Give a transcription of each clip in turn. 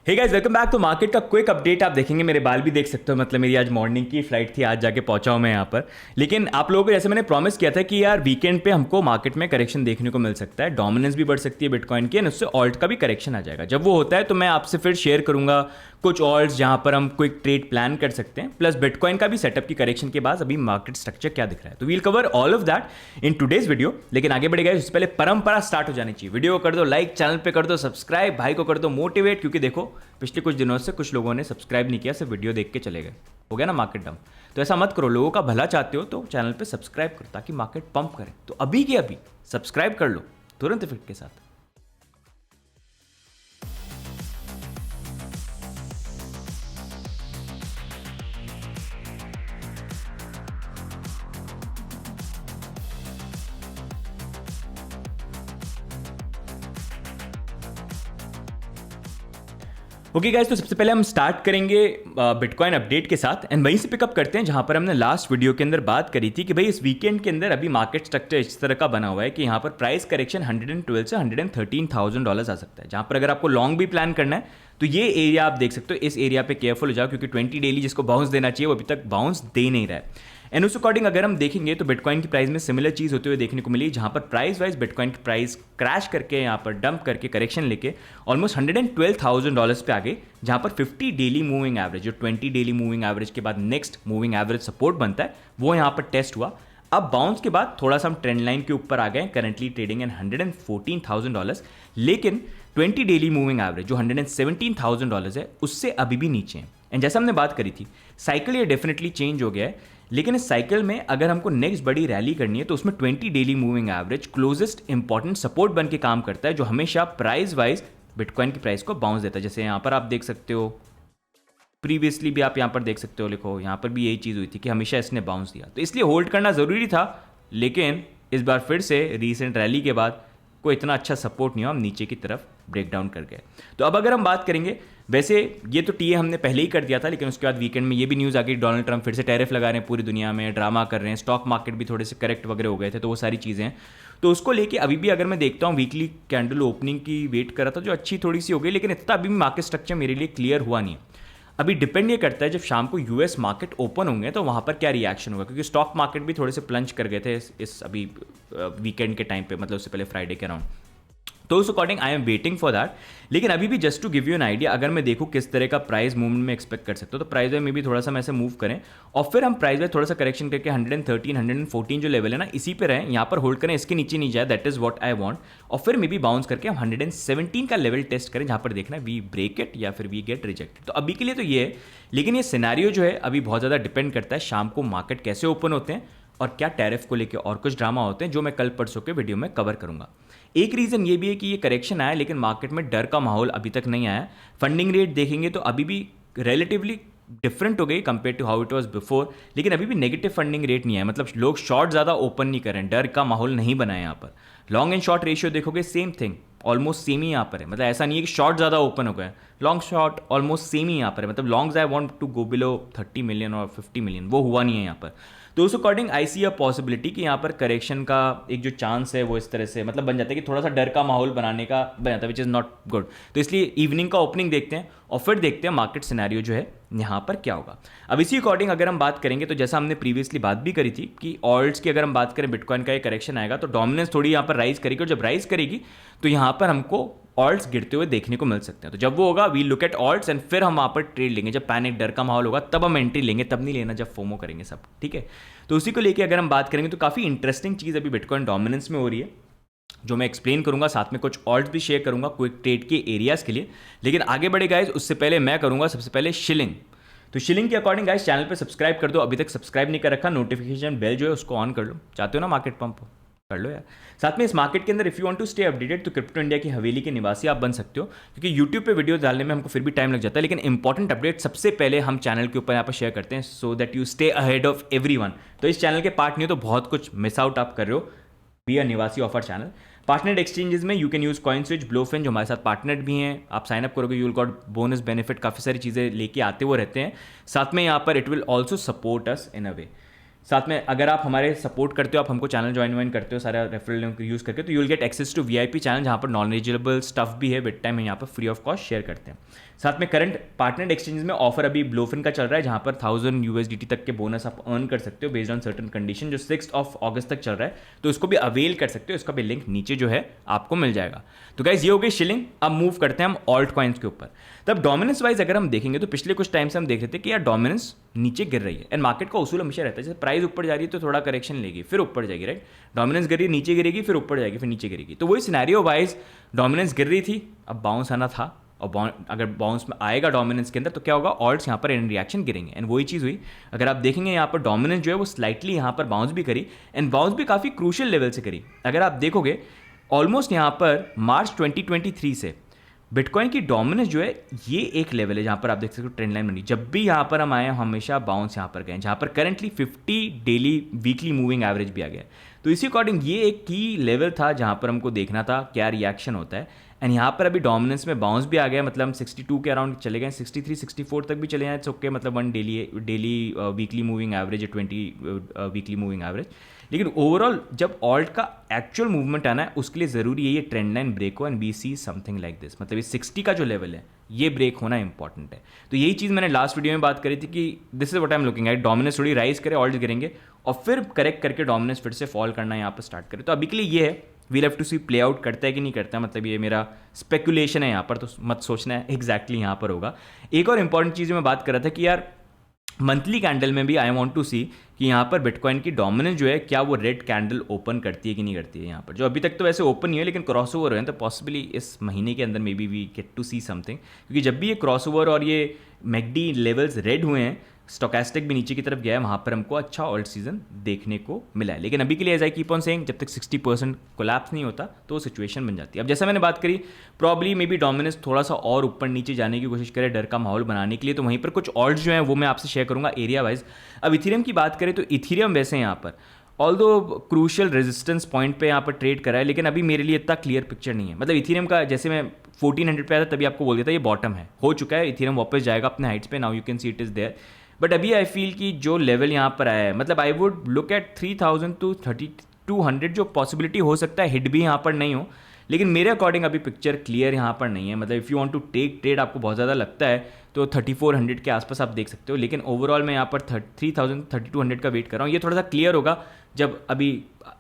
Hey guys, welcome back to market का quick update. आप देखेंगे मेरे बाल भी देख सकते हो, मतलब मेरी आज मॉर्निंग की फ्लाइट थी, आज जाके पहुंचा हूं मैं यहाँ पर। लेकिन आप लोगों को जैसे मैंने प्रॉमिस किया था कि यार वीकेंड पे हमको मार्केट में करेक्शन देखने को मिल सकता है, डोमिनेंस भी बढ़ सकती है बिटकॉइन की, एंड उससे ऑल्ट का भी करेक्शन आ जाएगा। जब वो होता है तो मैं आपसे फिर शेयर करूंगा कुछ ऑल्ट्स जहां पर हम क्विक ट्रेड प्लान कर सकते हैं, प्लस बिटकॉइन का भी सेटअप की करेक्शन के बाद अभी मार्केट स्ट्रक्चर क्या दिख रहा है। तो we'll cover all of that in today's video. लेकिन आगे बढ़ेगा उससे पहले परंपरा स्टार्ट हो जानी चाहिए। वीडियो को कर दो लाइक, चैनल पे कर दो सब्सक्राइब, भाई को कर दो मोटिवेट, क्योंकि देखो पिछले कुछ दिनों से कुछ लोगों ने सब्सक्राइब नहीं किया, सिर्फ वीडियो देख के चले गए, हो गया ना मार्केट डाउन। तो ऐसा मत करो, लोगों का भला चाहते हो तो चैनल पे सब्सक्राइब करो ताकि मार्केट पंप करे। तो अभी के अभी सब्सक्राइब कर लो तुरंत इफेक्ट के साथ। ओके गाइस, तो सबसे पहले हम स्टार्ट करेंगे बिटकॉइन अपडेट के साथ, एंड वहीं से पिकअप करते हैं जहां पर हमने लास्ट वीडियो के अंदर बात करी थी कि भाई इस वीकेंड के अंदर अभी मार्केट स्ट्रक्चर इस तरह का बना हुआ है कि यहां पर प्राइस करेक्शन 112 से $113,000 आ सकता है। जहां पर अगर आपको लॉन्ग भी प्लान करना है तो ये एरिया आप देख सकते हो, इस एरिया पे केयरफुल हो जाओ, क्योंकि 20 डेली जिसको बाउंस देना चाहिए वो अभी तक बाउंस दे नहीं रहा है। एंड उस अकॉर्डिंग अगर हम देखेंगे तो बिटकॉइन की प्राइस में सिमिलर चीज़ होते हुए देखने को मिली, जहां पर प्राइस वाइज बिटकॉइन की प्राइस क्रैश करके यहाँ पर डंप करके करेक्शन लेके ऑलमोस्ट $112,000 पे आ गई, जहां पर 50 डेली मूविंग एवरेज, जो 20 डेली मूविंग एवरेज के बाद नेक्स्ट मूविंग एवरेज सपोर्ट बनता है, वो यहाँ पर टेस्ट हुआ। अब बाउंस के बाद थोड़ा सा हम ट्रेंड लाइन के ऊपर आ गए, करंटली ट्रेडिंग इन $114,000, लेकिन 20 डेली मूविंग एवरेज जो $117,000 है उससे अभी भी नीचे है। एंड जैसा हमने बात करी थी, साइकिल ये डेफिनेटली चेंज हो गया है, लेकिन इस साइकिल में अगर हमको नेक्स्ट बड़ी रैली करनी है तो उसमें 20 daily moving average closest important support बन के काम करता है, जो हमेशा प्राइस वाइज बिटकॉइन की प्राइस को बाउंस देता है। जैसे यहाँ पर आप देख सकते हो, प्रीवियसली भी आप यहाँ पर देख सकते हो, लिखो यहाँ पर भी यही चीज़ हुई थी कि हमेशा इसने बाउंस दिया, तो इसलिए होल्ड करना ज़रूरी था। लेकिन इस बार फिर से रीसेंट रैली के बाद कोई इतना अच्छा सपोर्ट नहीं हुआ, हम नीचे की तरफ ब्रेक डाउन कर गए। तो अब अगर हम बात करेंगे, वैसे ये तो टीए हमने पहले ही कर दिया था, लेकिन उसके बाद वीकेंड में ये भी न्यूज़ आ गई डोनाल्ड ट्रंप फिर से टैरिफ लगा रहे हैं, पूरी दुनिया में ड्रामा कर रहे हैं, स्टॉक मार्केट भी थोड़े से करेक्ट वगैरह हो गए थे, तो वो सारी चीज़ें हैं। तो उसको लेके अभी भी अगर मैं देखता हूँ वीकली कैंडल ओपनिंग की वेट कर रहा था, जो अच्छी थोड़ी सी हो गई, लेकिन इतना अभी भी मार्केट स्ट्रक्चर मेरे लिए क्लियर हुआ नहीं है। अभी डिपेंड ये करता है जब शाम को यूएस मार्केट ओपन होंगे तो वहाँ पर क्या रिएक्शन होगा, क्योंकि स्टॉक मार्केट भी थोड़े से प्लंज कर गए थे इस अभी वीकेंड के टाइम पे, मतलब उससे पहले फ्राइडे के अराउंड। तो उस according I am waiting for that. लेकिन अभी भी just to give you an idea, अगर मैं देखूँ किस तरह का प्राइस मूवमेंट में एक्सपेक्ट कर सकता हूँ, तो प्राइस में भी थोड़ा सा मैं ऐसे मूव करें और फिर हम प्राइस में थोड़ा सा करेक्शन करके 113 114 जो लेवल है ना, इसी पे रहें, यहाँ पर होल्ड करें, इसके नीचे नहीं जाए, that is what I want. और फिर मे बी बाउंस करके हम 117 का लेवल टेस्ट करें, जहाँ पर देखना है वी ब्रेक इट या फिर वी गेट रिजेक्टेड। तो अभी के लिए तो ये है, लेकिन ये सिनेरियो जो है अभी बहुत ज़्यादा डिपेंड करता है शाम को मार्केट कैसे ओपन होते हैं और क्या टैरिफ को लेकर और कुछ ड्रामा होते हैं, जो मैं कल परसों के वीडियो में कवर करूंगा। एक रीज़न ये भी है कि ये करेक्शन आया, लेकिन मार्केट में डर का माहौल अभी तक नहीं आया। फंडिंग रेट देखेंगे तो अभी भी रिलेटिवली डिफरेंट हो गई compare to how it was before, लेकिन अभी भी नेगेटिव फंडिंग रेट नहीं है, मतलब लोग शॉर्ट ज़्यादा ओपन नहीं करें, डर का माहौल नहीं बना है यहाँ पर। लॉन्ग एंड शॉर्ट रेशियो देखोगे सेम थिंग, ऑलमोस्ट सेम ही यहाँ पर है, मतलब ऐसा नहीं है कि शॉर्ट ज़्यादा ओपन हो गए, लॉन्ग शॉर्ट ऑलमोस्ट सेम ही यहाँ पर है, मतलब longs I want to go below 30 million और 50 मिलियन, वो हुआ नहीं है यहाँ पर। तो उस according I C a possibility कि यहाँ पर करेक्शन का एक जो चांस है वो इस तरह से मतलब बन जाता है कि थोड़ा सा डर का माहौल बनाने का बन जाता है, विच इज़ नॉट गुड। तो इसलिए इवनिंग का ओपनिंग देखते हैं और फिर देखते हैं मार्केट सिनेरियो जो है यहाँ पर क्या होगा। अब इसी अकॉर्डिंग अगर हम बात करेंगे तो जैसा हमने प्रीवियसली बात भी करी थी कि ऑल्ट्स की अगर हम बात करें, बिटकॉइन का एक करेक्शन आएगा तो डोमिनेंस थोड़ी यहाँ पर राइज करेगी, और जब राइज करेगी तो यहाँ पर हमको ऑल्ट्स गिरते हुए देखने को मिल सकते हैं। तो जब वो होगा we look at alts and फिर हम वहाँ पर ट्रेड लेंगे, जब पैनिक डर का माहौल होगा तब हम एंट्री लेंगे, तब नहीं लेना जब फोमो करेंगे सब, ठीक है। तो उसी को लेके अगर हम बात करेंगे तो काफ़ी इंटरेस्टिंग चीज़ अभी बिटकॉइन डोमिनेंस में हो रही है, जो मैं एक्सप्लेन करूंगा, साथ में कुछ ऑल्ट्स भी शेयर करूंगा क्विक ट्रेड के एरियाज़ के लिए। लेकिन आगे बढ़े गाइस, उससे पहले मैं करूंगा सबसे पहले शिलिंग। तो शिलिंग के अकॉर्डिंग गाइस चैनल पे सब्सक्राइब कर दो, अभी तक सब्सक्राइब नहीं कर रखा, नोटिफिकेशन बेल जो है उसको ऑन कर लो, चाहते हो ना मार्केट पंप कर लो यार। साथ में इस मार्केट के अंदर if you want to stay updated तो क्रिप्टो इंडिया की हवेली के निवासी आप बन सकते हो, क्योंकि यूट्यूब पे वीडियो डालने में हमको फिर भी टाइम लग जाता है, लेकिन इंपॉर्टेंट अपडेट सबसे पहले हम चैनल के ऊपर यहाँ पर शेयर करते हैं, so that you stay ahead of everyone. तो इस चैनल के पार्ट नहीं हो तो बहुत कुछ मिस आउट आप कर रहे हो, बी अ निवासी of our channel. Partner exchanges में you can use CoinSwitch, BloFin, जो हमारे साथ पार्टनर भी हैं, आप साइन अप करोगे you will got bonus benefit, काफ़ी सारी चीज़ें लेके आते हुए रहते हैं। साथ में यहाँ पर it will also support us in a way. साथ में अगर आप हमारे सपोर्ट करते हो, आप हमको चैनल ज्वाइन करते हो सारा रेफरल लिंक यूज़ करके, तो you will get access to VIP channel जहाँ पर नॉलेजेबल स्टफ भी है, बिट टाइम में यहाँ पर फ्री ऑफ कॉस्ट शेयर करते हैं। साथ में करंट पार्टनर एक्सचेंज में ऑफर अभी ब्लोफिन का चल रहा है, जहाँ पर 1000 USDT तक के बोनस आप अर्न कर सकते हो बेस्ड ऑन सर्टन कंडीशन, जो 6 अगस्त तक चल रहा है, तो इसको भी अवेल कर सकते हो। इसका भी लिंक नीचे जो है आपको मिल जाएगा। तो गाइज ये हो गई शिलिंग। अब मूव करते हैं हम ऑल्ट कॉइन्स के ऊपर। तब डोमिनेंस वाइज अगर हम देखेंगे तो पिछले कुछ टाइम से हम देख रहे थे कि यार डोमिनेंस नीचे गिर रही है, एंड मार्केट का उसूल हमेशा रहता है जैसे प्राइस ऊपर जा रही है तो थोड़ा करेक्शन लेगी, फिर ऊपर जाएगी, राइट। डोमिनेंस गिर रही है, नीचे गिरेगी, फिर ऊपर जाएगी, फिर नीचे गिरेगी। तो वही सिनेरियो वाइज डोमिनेंस गिर रही थी, अब बाउंस आना था, और अगर बाउंस में आएगा डोमिनेंस के अंदर तो क्या होगा, ऑल्ट्स यहाँ पर इन रिएक्शन गिरेंगे, एंड वही चीज़ हुई। अगर आप देखेंगे यहाँ पर डोमिनेंस जो है वो स्लाइटली यहाँ पर बाउंस भी करी, एंड बाउंस भी काफ़ी क्रूशियल लेवल से करी। अगर आप देखोगे ऑलमोस्ट यहाँ पर मार्च 2023 से बिटकॉइन की डोमिनेंस जो है ये एक लेवल है जहाँ पर आप देख सकते हो ट्रेंड लाइन बनी। जब भी यहाँ पर हम आए हमेशा बाउंस यहाँ पर गए, जहाँ पर currently 50 daily weekly moving average भी आ गया। तो इसी अकॉर्डिंग ये एक की लेवल था जहाँ पर हमको देखना था क्या रिएक्शन होता है, एंड यहाँ पर अभी डोमिनेंस में बाउंस भी आ गया, मतलब हम 62 के अराउंड चले गए, 63 64 तक भी चले जाए, इट्स ओके, मतलब 1 daily weekly moving average, 20 weekly moving average. लेकिन ओवरऑल जब ऑल्ट का एक्चुअल मूवमेंट आना है उसके लिए ज़रूरी है ये ट्रेंड लाइन ब्रेक हो, and we see something like this, मतलब ये 60 का जो लेवल है ये ब्रेक होना इंपॉर्टेंट है। तो यही चीज़ मैंने लास्ट वीडियो में बात करी थी कि this is what I am looking eight, dominance थोड़ी राइज करे, ऑल्ट गिरेंगे, और फिर करेक्ट करके डोमिनेंस फिर से फॉल करना यहाँ पर स्टार्ट करे। तो अभी के लिए ये है, we'll have to see play out करता है कि नहीं करता है, मतलब ये मेरा स्पेकुलेशन है यहाँ पर, तो मत सोचना है एग्जैक्टली यहाँ पर होगा। एक और इंपॉर्टेंट चीज़ मैं बात कर रहा था कि यार मंथली कैंडल में भी आई वांट टू सी कि यहाँ पर बिटकॉइन की डोमिनेंस जो है क्या वो रेड कैंडल ओपन करती है कि नहीं करती है यहाँ पर, जो अभी तक तो वैसे ओपन नहीं है लेकिन क्रॉस ओवर है, तो पॉसिबली इस महीने के अंदर maybe we get to see something, क्योंकि जब भी ये क्रॉस ओवर और ये मैकडी लेवल्स रेड हुए हैं, स्टोकेस्टिक भी नीचे की तरफ गया है, वहाँ पर हमको अच्छा ऑल्ट सीजन देखने को मिला है। लेकिन अभी के लिए as I keep on saying, जब तक 60% कोलैप्स नहीं होता तो वो सिचुएशन बन जाती है। अब जैसा मैंने बात करी, प्रॉब्ली मे बी डोमिनेंस थोड़ा सा और ऊपर नीचे जाने की कोशिश करे डर का माहौल बनाने के लिए, तो वहीं पर कुछ ऑल्ट्स जो हैं वो मैं आपसे शेयर करूँगा एरिया वाइज। अब इथीरियम की बात करें तो इथीरियम वैसे यहाँ पर ऑल्दो क्रूशियल रेजिस्टेंस पॉइंट पे यहाँ पर ट्रेड करा है, लेकिन अभी मेरे लिए इतना क्लियर पिक्चर नहीं है। मतलब इथीरियम का जैसे मैं 1400 पे आया था तभी आपको बोल दिया था ये बॉटम है, हो चुका है, इथीरियम वापस जाएगा अपने हाइट्स पे, now you can see it is there. But अभी आई फील कि जो लेवल यहाँ पर आया है, मतलब I would look at 3000 to 3200, जो पॉसिबिलिटी हो सकता है हिट भी यहाँ पर नहीं हो, लेकिन मेरे अकॉर्डिंग अभी पिक्चर क्लियर यहाँ पर नहीं है। मतलब if you want to take trade, आपको बहुत ज़्यादा लगता है तो 3400 के आसपास आप देख सकते हो, लेकिन ओवरऑल मैं यहाँ पर 3000 3200 का वेट कर रहा हूँ। ये थोड़ा सा क्लियर होगा जब अभी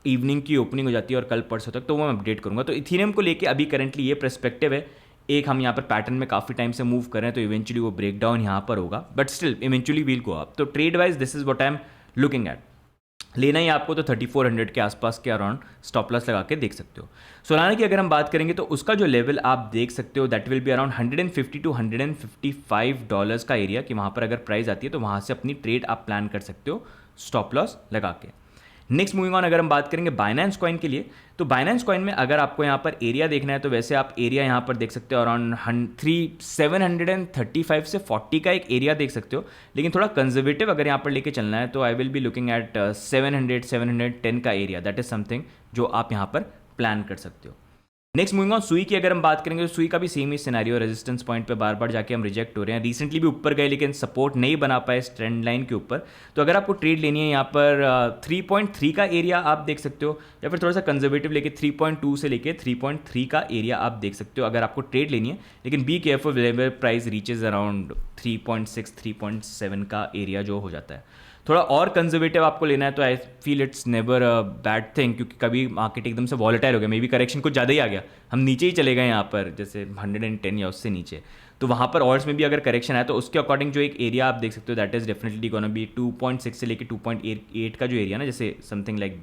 इवनिंग की ओपनिंग हो जाती है और कल परसों तक, तो वो मैं अपडेट करूँगा। तो इथीरियम को लेके अभी करंटली ये पर्सपेक्टिव है, एक हम यहाँ पर पैटर्न में काफ़ी टाइम से मूव कर रहे हैं, तो इवेंचुअली वो ब्रेक डाउन यहाँ पर होगा, but still eventually we'll go up. तो trade wise this is what I am looking at. लेना ही आपको तो 3400 के आसपास के अराउंड स्टॉप लॉस लगा के देख सकते हो। सोलाना की अगर हम बात करेंगे तो उसका जो लेवल आप देख सकते हो that will be around 150 to $155 का एरिया, कि वहाँ पर अगर प्राइस आती है तो वहाँ से अपनी ट्रेड आप प्लान कर सकते हो स्टॉप लॉस लगा के। नेक्स्ट मूविंग ऑन, अगर हम बात करेंगे बाइनेंस कॉइन के लिए, तो बाइनेंस कॉइन में अगर आपको यहाँ पर एरिया देखना है तो वैसे आप एरिया यहाँ पर देख सकते हो अराउंड 735 से 40 का एक एरिया देख सकते हो, लेकिन थोड़ा कंजर्वेटिव अगर यहाँ पर लेके चलना है तो I will be looking at 710 का एरिया, दैट इज समथिंग जो आप यहाँ पर प्लान कर सकते हो। नेक्स्ट मूविंग ऑन, सुई की अगर हम बात करेंगे तो सुई का भी सेम ही सिनेरियो, रेजिस्टेंस पॉइंट पे बार बार जाके हम रिजेक्ट हो रहे हैं। रिसेंटली भी ऊपर गए लेकिन सपोर्ट नहीं बना पाए इस ट्रेंड लाइन के ऊपर। तो अगर आपको ट्रेड लेनी है यहाँ पर 3.3 का एरिया आप देख सकते हो, या फिर थोड़ा सा कंजर्वेटिव लेके 3.2 से लेके 3.3 का एरिया आप देख सकते हो अगर आपको ट्रेड लेनी है। लेकिन be careful where price reaches around 3.6 3.7 का एरिया जो हो जाता है। थोड़ा और कंजर्वेटिव आपको लेना है तो I feel it's never a bad thing, क्योंकि कभी मार्केट एकदम से वॉलेटाइल हो गया, मे बी करेक्शन कुछ ज़्यादा ही आ गया, हम नीचे ही चले गए यहाँ पर जैसे 110 या उससे नीचे, तो वहाँ पर ऑल्ट्स में भी अगर करेक्शन आए तो उसके अकॉर्डिंग जो एक एरिया आप देख सकते हो that is definitely gonna be 2.6 से लेके 2.8 का जो एरिया ना, जैसे समथिंग लाइक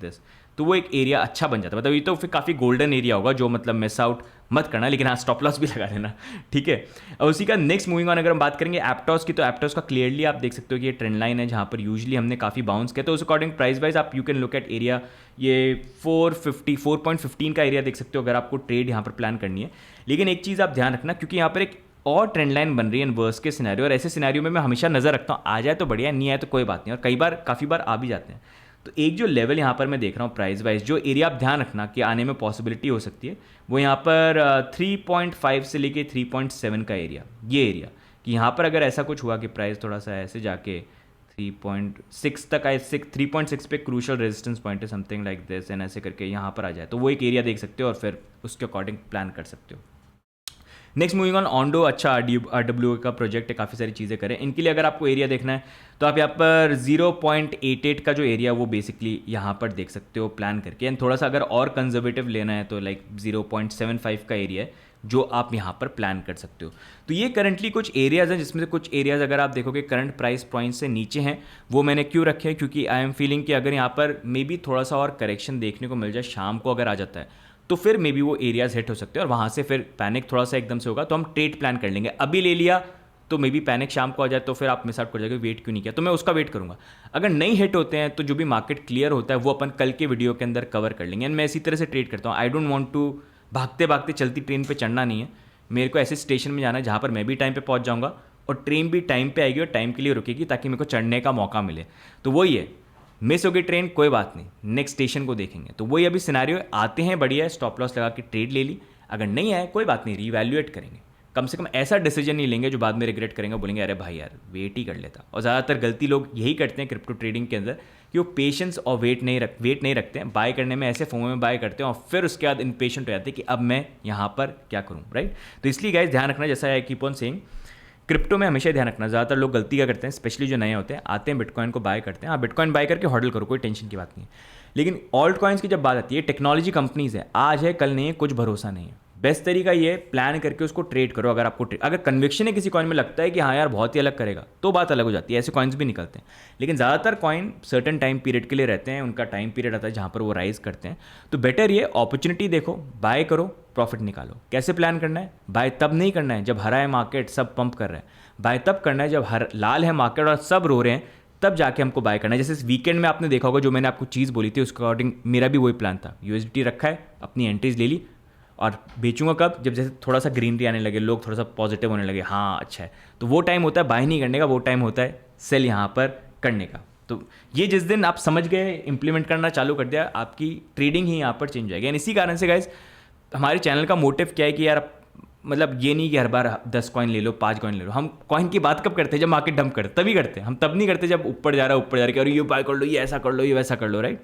दिस, तो वो एक एरिया अच्छा बन जाता है। मतलब ये तो फिर काफ़ी गोल्डन एरिया होगा जो मतलब मिस आउट मत करना, लेकिन हाँ स्टॉप लॉस भी लगा लेना, ठीक है। और उसी का नेक्स्ट मूविंग ऑन अगर हम बात करेंगे एप्टॉस की, तो एप्टॉस का क्लियरली आप देख सकते हो कि ये ट्रेंड लाइन है जहाँ पर यूजुअली हमने काफ़ी बाउंस किया, तो उस अकॉर्डिंग प्राइस वाइज आप you can look at area, ये 4.15 का एरिया देख सकते हो अगर आपको ट्रेड यहाँ पर प्लान करनी है। लेकिन एक चीज़ आप ध्यान रखना, क्योंकि यहाँ पर एक और ट्रेंड लाइन बन रही है वर्स्ट के सिनेरियो, और ऐसे सिनेरियो में मैं हमेशा नज़र रखता हूँ, आ जाए तो बढ़िया, नहीं आए तो कोई बात नहीं, और कई बार काफ़ी बार आ भी जाते हैं। तो एक जो लेवल यहाँ पर मैं देख रहा हूँ प्राइस वाइज, जो एरिया आप ध्यान रखना कि आने में पॉसिबिलिटी हो सकती है, वो यहाँ पर 3.5 से लेके 3.7 का एरिया, ये एरिया, कि यहाँ पर अगर ऐसा कुछ हुआ कि प्राइस थोड़ा सा ऐसे जाके 3.6 तक आए, 3.6 पे क्रूशल रेजिस्टेंस पॉइंट है, समथिंग लाइक दिस, एंड ऐसे करके यहाँ पर आ जाए तो वो एक एरिया देख सकते हो और फिर उसके अकॉर्डिंग प्लान कर सकते हो। नेक्स्ट मूविंग ऑन ऑन्डो, अच्छा RW का प्रोजेक्ट है, काफ़ी सारी चीज़ें करें। इनके लिए अगर आपको एरिया देखना है तो आप यहाँ पर 0.88 का जो एरिया वो बेसिकली यहाँ पर देख सकते हो प्लान करके। एंड थोड़ा सा अगर और कंजर्वेटिव लेना है तो लाइक 0.75 का एरिया है जो आप यहाँ पर प्लान कर सकते हो। तो ये करंटली कुछ एरियाज़ हैं जिसमें से कुछ एरियाज़ अगर आप देखोगे करंट प्राइस पॉइंट से नीचे हैं। वो मैंने क्यों रखे हैं, क्योंकि आई एम फीलिंग कि अगर यहाँ पर मे बी थोड़ा सा और करेक्शन देखने को मिल जाए शाम को अगर आ जाता है तो फिर मे बी वो एरियाज हिट हो सकते हैं और वहाँ से फिर पैनिक थोड़ा सा एकदम से होगा तो हम ट्रेड प्लान कर लेंगे। अभी ले लिया तो मे बी पैनिक शाम को आ जाए तो फिर आप मिस आउट कर जाएंगे, वेट क्यों नहीं किया, तो मैं उसका वेट करूंगा। अगर नहीं हिट होते हैं तो जो भी मार्केट क्लियर होता है वो अपन कल के वीडियो के अंदर कवर कर लेंगे। एंड मैं इसी तरह से ट्रेड करता हूँ। आई डोंट वांट टू भागते भागते चलती ट्रेन पे चढ़ना नहीं है, मेरे को ऐसे स्टेशन में जाना है जहाँ पर मैं भी टाइम पे पहुँच जाऊँगा और ट्रेन भी टाइम पे आएगी और टाइम के लिए रुकेगी ताकि मेरे को चढ़ने का मौका मिले। तो वही है, मिस हो गई ट्रेन कोई बात नहीं, नेक्स्ट स्टेशन को देखेंगे। तो वही अभी सिनारियो आते हैं, बढ़िया है, स्टॉप लॉस लगा के ट्रेड ले ली, अगर नहीं आए कोई बात नहीं, रीवैल्यूएट करेंगे। कम से कम ऐसा डिसीजन नहीं लेंगे जो बाद में रिग्रेट करेंगे, बोलेंगे अरे भाई यार वेट ही कर लेता। और ज़्यादातर गलती लोग यही करते हैं क्रिप्टो ट्रेडिंग के अंदर कि वो पेशेंस और वेट नहीं रखते हैं। बाय करने में ऐसे फोमो में बाय करते हैं और फिर उसके बाद इम्पेशेंट हो जाते हैं कि अब मैं यहाँ पर क्या करूँ, राइट। तो इसलिए गाइस ध्यान रखना, जैसा आई कीप ऑन सेइंग, क्रिप्टो में हमेशा ध्यान रखना। ज़्यादातर लोग गलती क्या करते हैं, स्पेशली जो नए होते हैं, आते हैं बिटकॉइन को बाय करते हैं। हाँ, बिटकॉइन बाय करके हॉडल करो, कोई टेंशन की बात नहीं है। लेकिन ऑल्ट कॉइन्स की जब बात आती है, टेक्नोलॉजी कंपनीज है, आज है कल नहीं है, कुछ भरोसा नहीं है। बेस्ट तरीका ये प्लान करके उसको ट्रेड करो। अगर आपको अगर कन्विक्शन है किसी कॉइन में, लगता है कि हाँ यार बहुत ही अलग करेगा, तो बात अलग हो जाती है, ऐसे कॉइन्स भी निकलते हैं। लेकिन ज़्यादातर कॉइन सर्टन टाइम पीरियड के लिए रहते हैं, उनका टाइम पीरियड आता है जहाँ पर वो राइज करते हैं। तो बेटर ये अपॉर्चुनिटी देखो, बाय करो, प्रॉफिट निकालो। कैसे प्लान करना है, बाय तब नहीं करना है जब हरा है मार्केट, सब पंप कर रहे हैं। बाय तब करना है जब लाल है मार्केट और सब रो रहे हैं, तब जाके हमको बाय करना है। जैसे इस वीकेंड में आपने देखा होगा, जो मैंने आपको चीज़ बोली थी उसके अकॉर्डिंग मेरा भी वही प्लान था। USDT रखा है, अपनी एंट्रीज ले ली, और बेचूंगा कब, जब जैसे थोड़ा सा ग्रीनरी आने लगे, लोग थोड़ा सा पॉजिटिव होने लगे, हाँ अच्छा है, तो वो टाइम होता है बाय नहीं करने का, वो टाइम होता है सेल यहाँ पर करने का। तो ये जिस दिन आप समझ गए, इंप्लीमेंट करना चालू कर दिया, आपकी ट्रेडिंग ही यहाँ पर चेंज हो जाएगी। एंड इसी कारण से गाइज हमारे चैनल का मोटिव क्या है कि यार मतलब ये नहीं कि हर बार 10 कॉइन ले लो, 5 कॉइन ले लो। हम कॉइन की बात कब करते हैं, जब मार्केट डंप करते तभी करते हैं। हम तब नहीं करते जब ऊपर जा रहा है, ऊपर जा रहा है, और ये बाय कर लो, ये ऐसा कर लो, ये वैसा कर लो, राइट।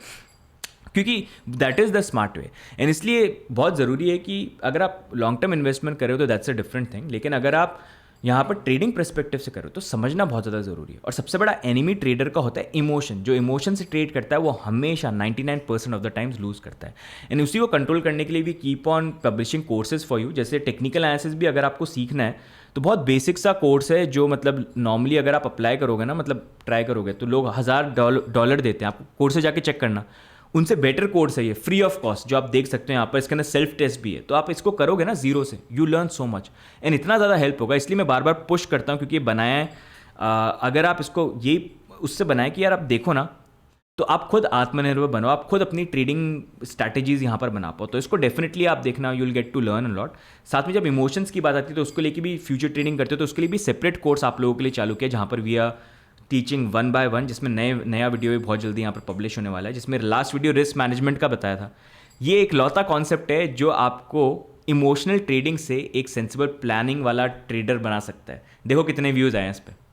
क्योंकि that is the smart way. And इसलिए बहुत ज़रूरी है कि अगर आप लॉन्ग टर्म इन्वेस्टमेंट करो तो दैट्स अ डिफरेंट थिंग, लेकिन अगर आप यहाँ पर ट्रेडिंग पर्सपेक्टिव से करो तो समझना बहुत ज़्यादा ज़रूरी है। और सबसे बड़ा एनिमी ट्रेडर का होता है इमोशन। जो इमोशन से ट्रेड करता है वो हमेशा 99% ऑफ द टाइम्स लूज करता है। एंड उसी को कंट्रोल करने के लिए भी keep on publishing courses for you. जैसे टेक्निकल एनालिसिस भी अगर आपको सीखना है तो बहुत बेसिक सा कोर्स है, जो मतलब नॉर्मली अगर आप अप्लाई करोगे ना, मतलब ट्राई करोगे तो लोग $1000 देते हैं आपको, कोर्स से जाके चेक करना। उनसे बेटर कोर्स है ये, फ्री ऑफ कॉस्ट, जो आप देख सकते हैं यहाँ पर। इसके अंदर सेल्फ टेस्ट भी है, तो आप इसको करोगे ना जीरो से, you learn so much and इतना ज़्यादा हेल्प होगा। इसलिए मैं बार बार पुश करता हूँ, क्योंकि ये बनाया है अगर आप इसको ये उससे बनाए कि यार आप देखो ना, तो आप खुद आत्मनिर्भर बनो, आप खुद अपनी ट्रेडिंग स्ट्रैटेजीज यहाँ पर बना पाओ। तो इसको डेफिनेटली आप देखना, you will get to learn a lot. साथ में जब इमोशंस की बात आती है तो उसको लेके भी फ्यूचर ट्रेडिंग करते हो, तो उसके लिए भी सेपरेट कोर्स आप लोगों के लिए चालू किया, जहाँ पर वी आर टीचिंग 1 by 1, जिसमें नया वीडियो भी बहुत जल्दी यहाँ पर पब्लिश होने वाला है, जिसमें लास्ट वीडियो रिस्क मैनेजमेंट का बताया था। ये एक लौता कॉन्सेप्ट है जो आपको इमोशनल ट्रेडिंग से एक सेंसिबल प्लानिंग वाला ट्रेडर बना सकता है। देखो कितने व्यूज़ आए हैं इस पर।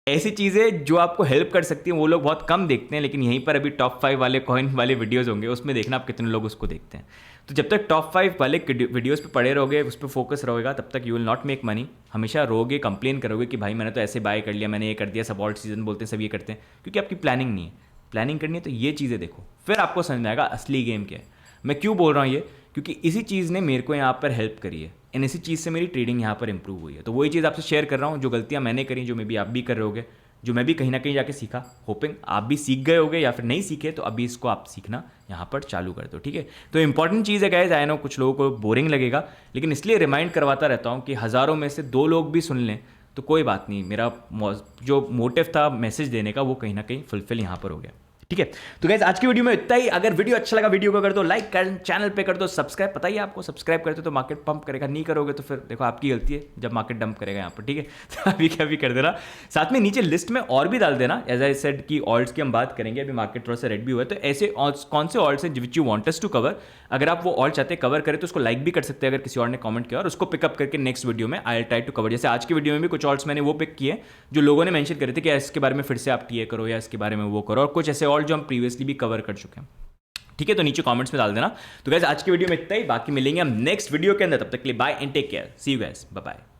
ऐसी चीज़ें जो आपको हेल्प कर सकती हैं वो लोग बहुत कम देखते हैं, लेकिन यहीं पर अभी टॉप 5 वाले कॉइन वाले वीडियोज़ होंगे, उसमें देखना आप कितने लोग उसको देखते हैं। तो जब तक टॉप 5 वाले वीडियोज़ पे पड़े रहोगे, उस पर फोकस रहेगा, तब तक you will not make money. हमेशा रोगे, कंप्लेन करोगे कि भाई मैंने तो ऐसे बाय कर लिया, मैंने ये कर दिया, सब ऑल्ट सीजन बोलते हैं, सब ये करते हैं, क्योंकि आपकी प्लानिंग नहीं है। प्लानिंग करनी है तो ये चीज़ें देखो, फिर आपको समझ में आएगा असली गेम क्या है। मैं क्यों बोल रहा हूँ ये, क्योंकि इसी चीज़ ने मेरे को यहाँ पर हेल्प करी है एंड इसी चीज़ से मेरी ट्रेडिंग यहाँ पर इंप्रूव हुई है। तो वही चीज़ आपसे शेयर कर रहा हूँ, जो गलतियाँ मैंने करी, जो मे बी आप भी कर रहे होगे, जो मैं भी कहीं ना कहीं जाके सीखा। होपिंग आप भी सीख गए होगे, या फिर नहीं सीखे तो अभी इसको आप सीखना यहाँ पर चालू कर दो, ठीक है। तो इंपॉर्टेंट चीज़ है गाइस, आई नो कुछ लोगों को बोरिंग लगेगा, लेकिन इसलिए रिमाइंड करवाता रहता हूँ कि हज़ारों में से 2 लोग भी सुन लें तो कोई बात नहीं, मेरा जो मोटिव था मैसेज देने का वो कहीं ना कहीं फुलफिल यहाँ पर हो गया। ठीक है। तो गाइस आज की वीडियो में इतना ही। अगर वीडियो अच्छा लगा, वीडियो को कर दो लाइक, कर चैनल पे कर दो सब्सक्राइब। पता ही है आपको, सब्सक्राइब करते तो मार्केट पंप करेगा, नहीं करोगे तो फिर देखो आपकी गलती है जब मार्केट डंप करेगा यहाँ पर, ठीक है। तो अभी क्या भी कर देना। साथ में नीचे लिस्ट में और भी डाल देना, एज आई सेड की ऑल्ट्स की हम बात करेंगे, अभी मार्केट थोड़ा सा रेड भी हुआ है, तो ऐसे कौन से ऑल्ट्स हैं which you want us to cover. अगर आप वो ऑल्ट चाहते हैं कवर करें तो उसको लाइक भी कर सकते हैं अगर किसी और ने कमेंट किया, और उसको पिकअप करके नेक्स्ट वीडियो में आई ट्राई टू कवर। जैसे आज की वीडियो में भी कुछ ऑल्ट्स मैंने वो पिक किए जो लोगों ने मेंशन करे थे कि इसके बारे में फिर से आप टीए करो या इसके बारे में वो करो, और कुछ ऐसे ऑल्ट जो हम प्रीवियसली भी कवर कर चुके हैं, ठीक है। तो नीचे कमेंट्स में डाल देना। तो गाइस आज की वीडियो में इतना ही, बाकी मिलेंगे हम नेक्स्ट वीडियो के अंदर, तब तक के लिए bye and take care, see you guys, bye bye.